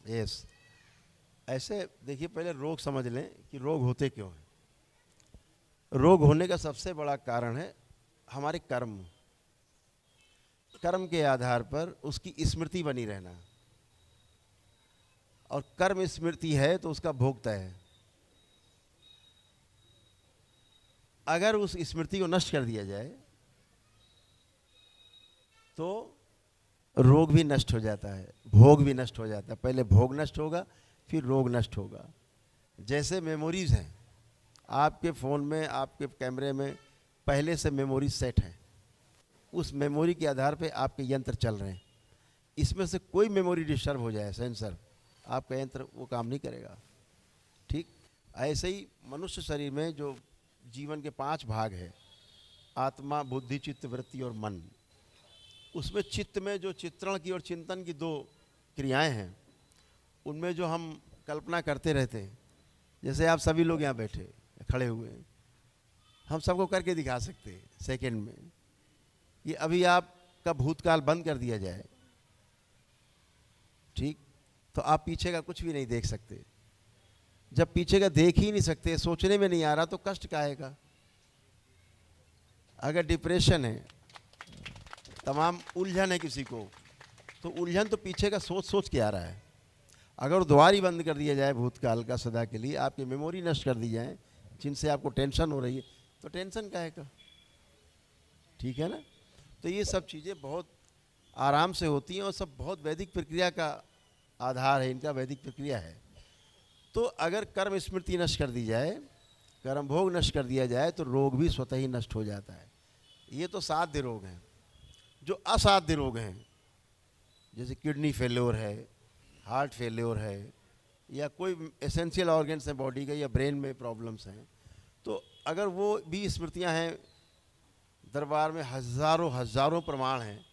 Yes. ऐसे देखिए, पहले रोग समझ लें कि रोग होते क्यों हैं। रोग होने का सबसे बड़ा कारण है हमारे कर्म। कर्म के आधार पर उसकी स्मृति बनी रहना, और कर्म स्मृति है तो उसका भोग तय है। अगर उस स्मृति को नष्ट कर दिया जाए तो रोग भी नष्ट हो जाता है, भोग भी नष्ट हो जाता है। पहले भोग नष्ट होगा, फिर रोग नष्ट होगा। जैसे मेमोरीज हैं, आपके फ़ोन में, आपके कैमरे में पहले से मेमोरी सेट है, उस मेमोरी के आधार पे आपके यंत्र चल रहे हैं। इसमें से कोई मेमोरी डिस्टर्ब हो जाए, सेंसर, आपका यंत्र वो काम नहीं करेगा। ठीक ऐसे ही मनुष्य शरीर में जो जीवन के 5 भाग है, आत्मा, बुद्धि, चित्त, वृत्ति और मन, उसमें चित्त में जो चित्रण की और चिंतन की 2 क्रियाएं हैं, उनमें जो हम कल्पना करते रहते हैं, जैसे आप सभी लोग यहाँ बैठे खड़े हुए हैं, हम सबको करके दिखा सकते हैं सेकंड में कि अभी आपका भूतकाल बंद कर दिया जाए, ठीक, तो आप पीछे का कुछ भी नहीं देख सकते। जब पीछे का देख ही नहीं सकते, सोचने में नहीं आ रहा, तो कष्ट का आएगा। अगर डिप्रेशन है, तमाम उलझन है किसी को, तो उलझन तो पीछे का सोच सोच के आ रहा है। अगर द्वार ही बंद कर दिया जाए भूतकाल का सदा के लिए, आपकी मेमोरी नष्ट कर दी जाए जिनसे आपको टेंशन हो रही है, तो टेंशन काहे का। ठीक है ना। तो ये सब चीज़ें बहुत आराम से होती हैं और सब बहुत वैदिक प्रक्रिया का आधार है, इनका वैदिक प्रक्रिया है। तो अगर कर्म स्मृति नष्ट कर दी जाए, कर्म भोग नष्ट कर दिया जाए, तो रोग भी स्वतः ही नष्ट हो जाता है। ये तो साध्य रोग हैं। जो असाध्य रोग हैं, जैसे किडनी फेल्योर है, हार्ट फेल्योर है, या कोई एसेंशियल ऑर्गन्स हैं बॉडी का, या ब्रेन में प्रॉब्लम्स हैं, तो अगर वो भी स्मृतियां हैं, दरबार में हज़ारों हज़ारों प्रमाण हैं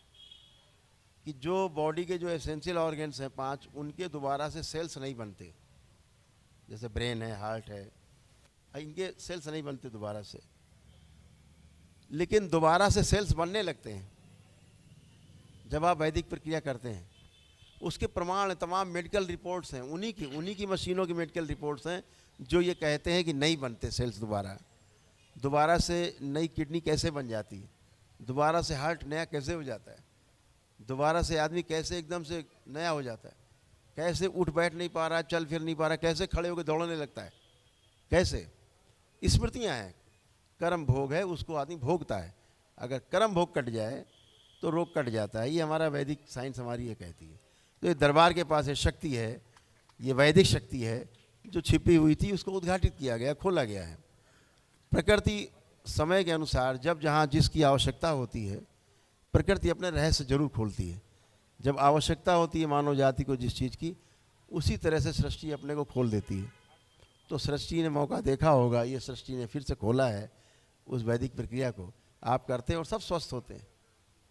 कि जो बॉडी के जो एसेंशियल ऑर्गन्स हैं 5, उनके दोबारा से सेल्स नहीं बनते। जैसे ब्रेन है, हार्ट है, इनके सेल्स नहीं बनते दोबारा से, लेकिन दोबारा से सेल्स बनने लगते हैं जब आप वैदिक प्रक्रिया करते हैं। उसके प्रमाण तमाम मेडिकल रिपोर्ट्स हैं, उन्हीं की मशीनों की मेडिकल रिपोर्ट्स हैं जो ये कहते हैं कि नहीं बनते सेल्स दोबारा से नई किडनी कैसे बन जाती है, दोबारा से हार्ट नया कैसे हो जाता है, दोबारा से आदमी कैसे एकदम से नया हो जाता है, कैसे उठ बैठ नहीं पा रहा, चल फिर नहीं पा रहा, कैसे खड़े होकर दौड़ने लगता है, कैसे। स्मृतियाँ हैं, कर्म भोग है, उसको आदमी भोगता है। अगर कर्म भोग कट जाए तो रोग कट जाता है। ये हमारा वैदिक साइंस हमारी ये कहती है। तो ये दरबार के पास एक शक्ति है, ये वैदिक शक्ति है जो छिपी हुई थी, उसको उद्घाटित किया गया, खोला गया है। प्रकृति समय के अनुसार जब जहाँ जिसकी आवश्यकता होती है, प्रकृति अपने रहस्य जरूर खोलती है। जब आवश्यकता होती है मानव जाति को जिस चीज़ की, उसी तरह से सृष्टि अपने को खोल देती है। तो सृष्टि ने मौका देखा होगा, ये सृष्टि ने फिर से खोला है उस वैदिक प्रक्रिया को। आप करते हैं और सब स्वस्थ होते हैं।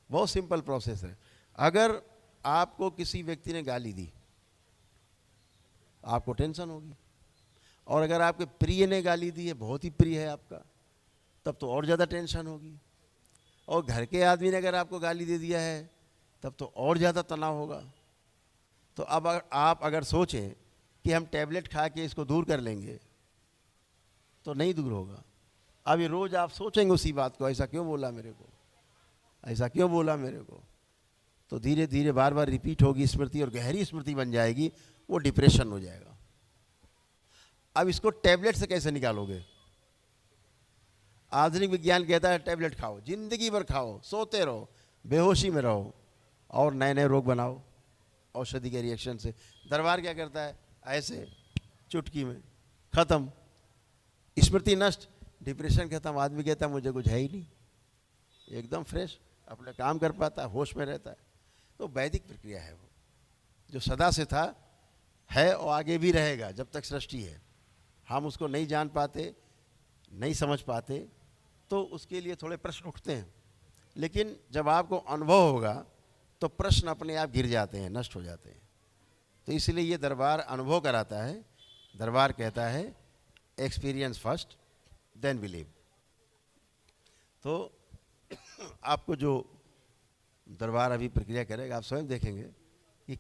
बहुत सिंपल प्रोसेस है। अगर आपको किसी व्यक्ति ने गाली दी, आपको टेंशन होगी, और अगर आपके प्रिय ने गाली दी है, बहुत ही प्रिय है आपका, तब तो और ज़्यादा टेंशन होगी। और घर के आदमी ने अगर आपको गाली दे दिया है, तब तो और ज़्यादा तनाव होगा। तो अब आप अगर सोचें कि हम टैबलेट खा के इसको दूर कर लेंगे, तो नहीं दूर होगा। अब ये रोज़ आप सोचेंगे उसी बात को, ऐसा क्यों बोला मेरे को, ऐसा क्यों बोला मेरे को, तो धीरे धीरे बार बार रिपीट होगी स्मृति, और गहरी स्मृति बन जाएगी, वो डिप्रेशन हो जाएगा। अब इसको टैबलेट से कैसे निकालोगे। आधुनिक विज्ञान कहता है टैबलेट खाओ, जिंदगी भर खाओ, सोते रहो, बेहोशी में रहो, और नए नए रोग बनाओ औषधि के रिएक्शन से। दरबार क्या करता है, ऐसे चुटकी में खत्म, स्मृति नष्ट, डिप्रेशन खत्म। आदमी कहता है मुझे कुछ है ही नहीं, एकदम फ्रेश, अपना काम कर पाता है, होश में रहता है। तो वैदिक प्रक्रिया है वो, जो सदा से था, है और आगे भी रहेगा जब तक सृष्टि है। हम उसको नहीं जान पाते, नहीं समझ पाते, तो उसके लिए थोड़े प्रश्न उठते हैं। लेकिन जब आपको अनुभव होगा तो प्रश्न अपने आप गिर जाते हैं, नष्ट हो जाते हैं। तो इसलिए ये दरबार अनुभव कराता है। दरबार कहता है एक्सपीरियंस फर्स्ट देन बिलीव। तो आपको जो दरबार अभी प्रक्रिया करेगा, आप स्वयं देखेंगे कि